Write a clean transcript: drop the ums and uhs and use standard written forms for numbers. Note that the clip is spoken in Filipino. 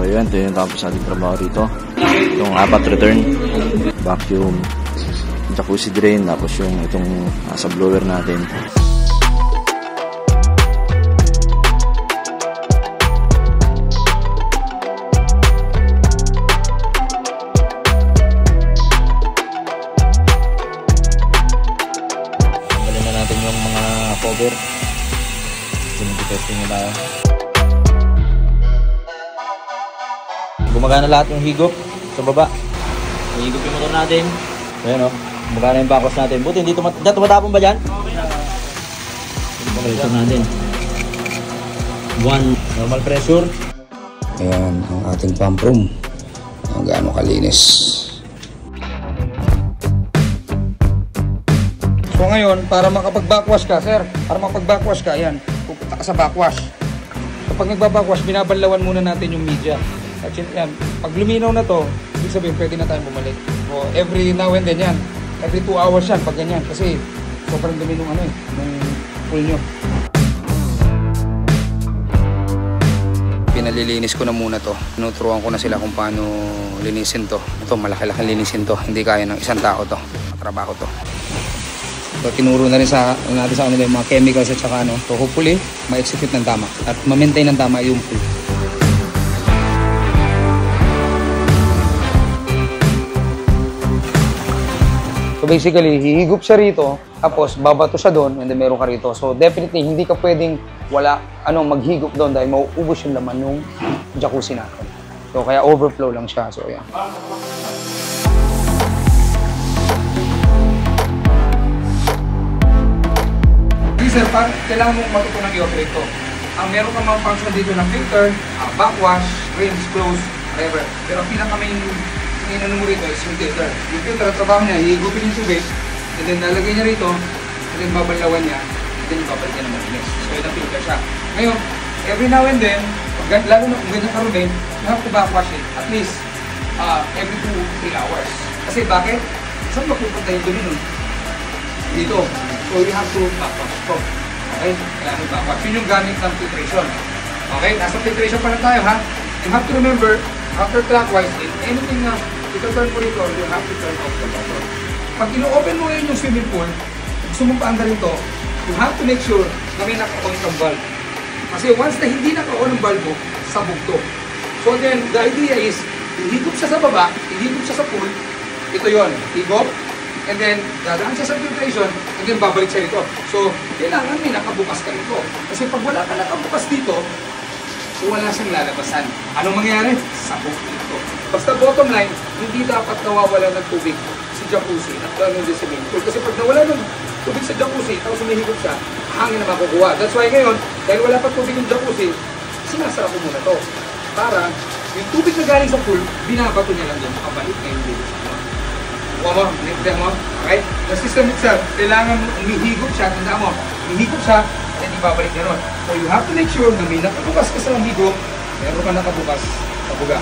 So yun, ito yung tapos ating trabaho rito. Itong apat return, vacuum, jacuzzi drain, tapos yung itong sa blower natin. Tanggalin na natin yung mga cover. Sinag-testing na tayo. Gumagana lahat yung higop sa baba. Higop yung motor natin. Ayan o. Gumagana yung bakos natin. Buti hindi tumatapon ba dyan? Okay na. Pressure natin. 1 normal pressure. Ayan ang ating pump room. Ang gaano kalinis. So ngayon, para makapag-backwash ka, sir, para makapag-backwash ka, ayan, pupunta ka sa backwash. Kapag nagbabackwash, binabanlawan muna natin yung media. At yan, pag luminaw na to, ibig sabihin pwede na tayong bumalik. So every now and then yan, every 2 hours yan pag ganyan, kasi sobrang dumi nung ano nung pool nyo. Pinalilinis ko na muna to. Tinuturuan ko na sila kung paano linisin to. Ito, malaki-laking linisin to. Hindi kaya ng isang tao to. Trabaho to. So, tinuro na rin natin sa kanila yung mga chemicals at saka ano. So, hopefully, ma-execute ng tama at ma-maintain ng tama yung pool. So, basically, hihigop siya rito, tapos babato siya doon, and then meron ka rito. So, definitely, hindi ka pwedeng maghigop doon dahil mauubos yung laman ng jacuzzi natin. So, kaya overflow lang siya. So, yan. Sir, kailangan mong matutunan i-operate ito. Meron kang mga function dito ng filter, backwash, rinse, close, whatever. Pero pinaka-main inano mo rito is yung filter. Yung filter, ang trabaho niya, hihigupin yung tubig, and then lalagay niya rito, and then babalawan niya, and then babalik niya ng malinis. So, yun ang filter siya. Ngayon, every now and then, lalo na kung ganyan ka rin, you have to backwash it at least every 2-3 hours. Kasi bakit? Saan mapupunta yung dumi nun? Dito. So, you have to backwash ito. Okay? Kailangan backwash. Yun yung gamit ng filtration. Okay? Nasa filtration pa lang tayo, ha? You have to remember, after clockwise, anything na ito-turn mo rito, you have to turn off the motor. Pag ino-open mo ngayon yung swimming pool, gusto mong paandarin ito, you have to make sure na may naka-on kang valve. Kasi once na hindi naka-on ang valve mo, sabog to. So then, the idea is, ihigop siya sa baba, ihigop siya sa pool, ito yon, higop, and then dadaan siya sa filtration, and then babalik siya dito. So, kailangan may nakabukas ka dito. Kasi pag wala ka nakabukas dito, wala siyang lalabasan. Anong mangyayari? Sabog dito. Basta bottom line, hindi dapat nawawala ng tubig si jacuzzi at gano'n din si swimming pool. Kasi pag nawala ng tubig sa jacuzzi, tapos humihigop siya, hangin na makukuha. That's why ngayon, dahil wala pa tubig yung jacuzzi, sinasara ko muna to. Para yung tubig na galing sa pool, binabato niya lang doon, makabalik na yung tubig sa pool. Kuha mo, nipte mo, okay? The system itself, kailangan mo umihigop siya, tanda mo, umihigop siya, at ibabalik niya ron. So you have to make sure na may nakabukas ka sa higop, meron ka nakabukas sa buga.